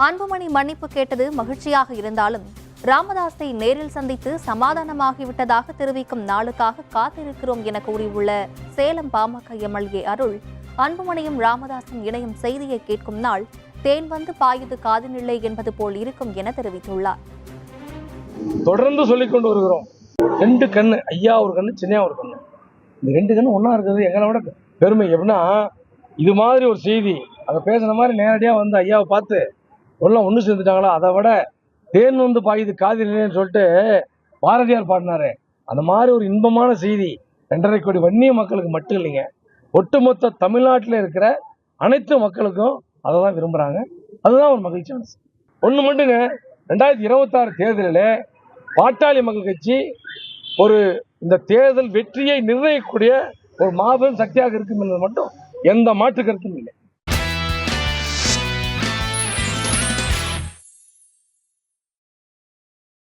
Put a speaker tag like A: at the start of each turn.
A: அன்புமணி மன்னிப்பு கேட்டது மகிழ்ச்சியாக இருந்தாலும் ராமதாஸை நேரில் சந்தித்து சமாதானமாகிவிட்டதாக தெரிவிக்கும் நாளுக்காக காத்திருக்கிறோம் என கூறியுள்ள சேலம் பாமக எம்எல்ஏ அருள், அன்புமணியும் ராமதாசும் இணையும் செய்தியை கேட்கும் நாள் தேன் வந்து பாயுது காதினில்லை என்பது போல் இருக்கும் என தெரிவித்துள்ளார்.
B: தொடர்ந்து சொல்லிக் கொண்டு வருகிறோம். 2 கண்ணு, ஐயா ஒரு கண்ணு, சின்னையா ஒரு கண்ணு. இந்த 2 கண்ணு ஒன்னா இருக்கிறது எங்களை விட பெருமை. எப்படின்னா, இது மாதிரி ஒரு செய்தி அதை பேசுன மாதிரி நேரடியா வந்து ஐயாவை பார்த்து எல்லாம் ஒன்று சேர்ந்துட்டாங்களா, அதை விட தேன் வந்து பாயுது காதில்லைன்னு சொல்லிட்டு பாரதியார் பாடினாரு. அந்த மாதிரி ஒரு இன்பமான செய்தி 2.5 கோடி வன்னிய மக்களுக்கு மட்டும் இல்லைங்க, ஒட்டுமொத்த தமிழ்நாட்டில் இருக்கிற அனைத்து மக்களுக்கும் அதை தான் விரும்புகிறாங்க. அதுதான் ஒரு மகிழ்ச்சியான செய்தி. ஒன்று மட்டுங்க, 2026 தேர்தலில் பாட்டாளி மக்கள் கட்சி ஒரு இந்த தேர்தல் வெற்றியை நிர்ணயிக்கக்கூடிய ஒரு மாபெரும் சக்தியாக இருக்கும் என்பது மட்டும் எந்த மாற்று கருத்தும் இல்லை.